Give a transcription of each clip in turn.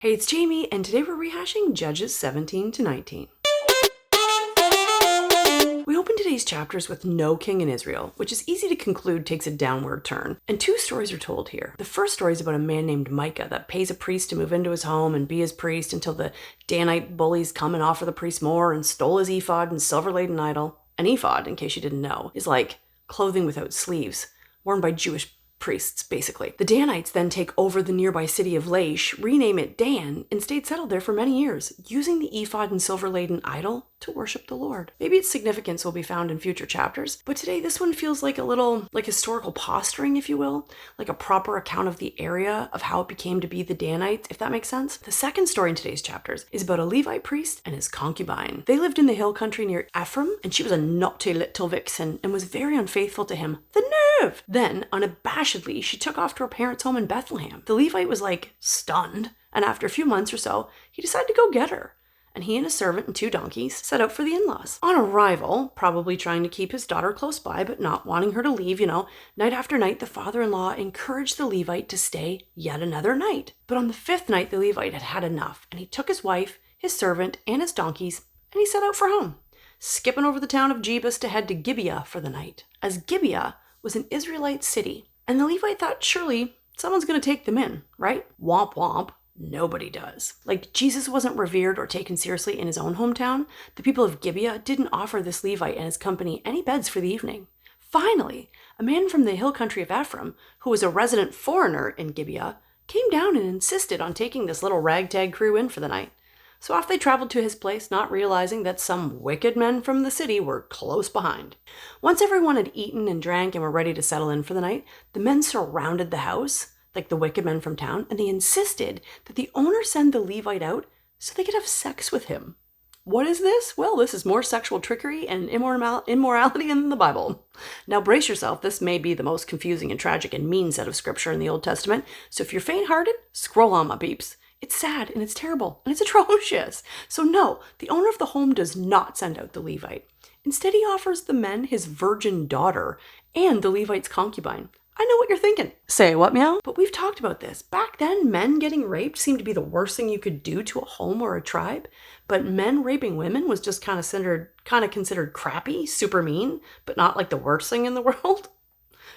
Hey, it's Jamie, and today we're rehashing Judges 17 to 19. We open today's chapters with no king in Israel, which is easy to conclude takes a downward turn. And two stories are told here. The first story is about a man named Micah that pays a priest to move into his home and be his priest until the Danite bullies come and offer the priest more and stole his ephod and silver-laden idol. An ephod, in case you didn't know, is like clothing without sleeves, worn by Jewish priests, basically. The Danites then take over the nearby city of Laish, rename it Dan, and stayed settled there for many years, using the ephod and silver-laden idol to worship the Lord. Maybe its significance will be found in future chapters, but today this one feels like a little, like historical posturing, if you will, like a proper account of the area of how it became to be the Danites, if that makes sense. The second story in today's chapters is about a Levite priest and his concubine. They lived in the hill country near Ephraim, and she was a naughty little vixen and was very unfaithful to him. The nerve! Then, unabashedly, she took off to her parents' home in Bethlehem. The Levite was stunned, and after a few months or so, he decided to go get her. And he and a servant and 2 donkeys set out for the in-laws. On arrival, probably trying to keep his daughter close by, but not wanting her to leave, night after night, the father-in-law encouraged the Levite to stay yet another night. But on the 5th night, the Levite had had enough, and he took his wife, his servant, and his donkeys, and he set out for home, skipping over the town of Jebus to head to Gibeah for the night, as Gibeah was an Israelite city. And the Levite thought, surely someone's going to take them in, right? Womp womp. Nobody does. Like Jesus wasn't revered or taken seriously in his own hometown, the people of Gibeah didn't offer this Levite and his company any beds for the evening. Finally, a man from the hill country of Ephraim, who was a resident foreigner in Gibeah, came down and insisted on taking this little ragtag crew in for the night. So off they traveled to his place, not realizing that some wicked men from the city were close behind. Once everyone had eaten and drank and were ready to settle in for the night, the men surrounded the house, like the wicked men from town, and they insisted that the owner send the Levite out so they could have sex with him. What is this? Well, this is more sexual trickery and immorality in the Bible. Now brace yourself, this may be the most confusing and tragic and mean set of scripture in the Old Testament, so if you're faint-hearted, scroll on, my peeps. It's sad, and it's terrible, and it's atrocious. So no, the owner of the home does not send out the Levite. Instead, he offers the men his virgin daughter and the Levite's concubine. I know what you're thinking. Say what, meow? But we've talked about this. Back then, men getting raped seemed to be the worst thing you could do to a home or a tribe. But men raping women was just kind of considered crappy, super mean, but not like the worst thing in the world.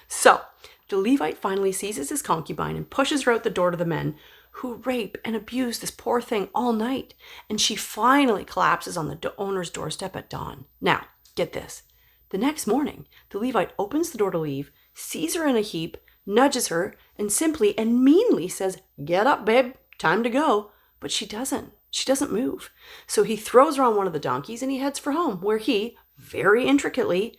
So, the Levite finally seizes his concubine and pushes her out the door to the men who rape and abuse this poor thing all night. And she finally collapses on the owner's doorstep at dawn. Now, get this. The next morning, the Levite opens the door to leave, sees her in a heap, nudges her, and simply and meanly says, "Get up, babe, time to go." But she doesn't. She doesn't move. So he throws her on one of the donkeys and he heads for home, where he, very intricately,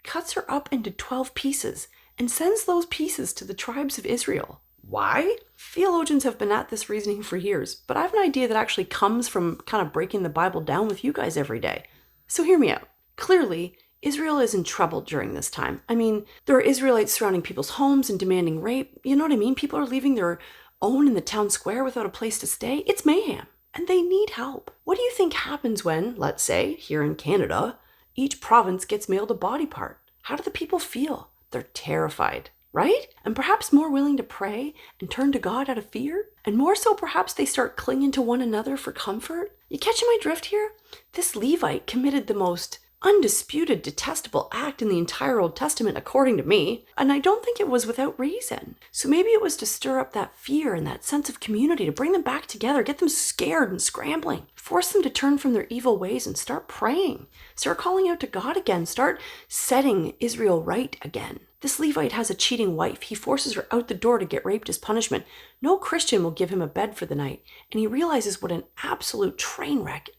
cuts her up into 12 pieces and sends those pieces to the tribes of Israel. Why? Theologians have been at this reasoning for years, but I have an idea that actually comes from kind of breaking the Bible down with you guys every day. So hear me out. Clearly, Israel is in trouble during this time. I mean, there are Israelites surrounding people's homes and demanding rape. You know what I mean? People are leaving their own in the town square without a place to stay. It's mayhem, and they need help. What do you think happens when, let's say, here in Canada, each province gets mailed a body part? How do the people feel? They're terrified, right? And perhaps more willing to pray and turn to God out of fear? And more so, perhaps they start clinging to one another for comfort? You catching my drift here? This Levite committed the most undisputed, detestable act in the entire Old Testament, according to me, and I don't think it was without reason. So maybe it was to stir up that fear and that sense of community, to bring them back together, get them scared and scrambling, force them to turn from their evil ways and start praying, start calling out to God again, start setting Israel right again. This Levite has a cheating wife. He forces her out the door to get raped as punishment. No Christian will give him a bed for the night, and he realizes what an absolute train wreck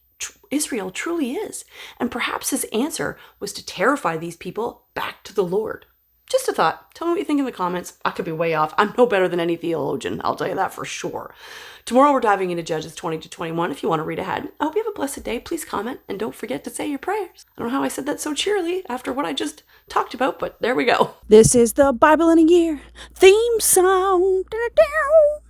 Israel truly is. And perhaps his answer was to terrify these people back to the Lord. Just a thought. Tell me what you think in the comments. I could be way off. I'm no better than any theologian. I'll tell you that for sure. Tomorrow we're diving into Judges 20 to 21 if you want to read ahead. I hope you have a blessed day. Please comment and don't forget to say your prayers. I don't know how I said that so cheerily after what I just talked about, but there we go. This is the Bible in a Year theme song.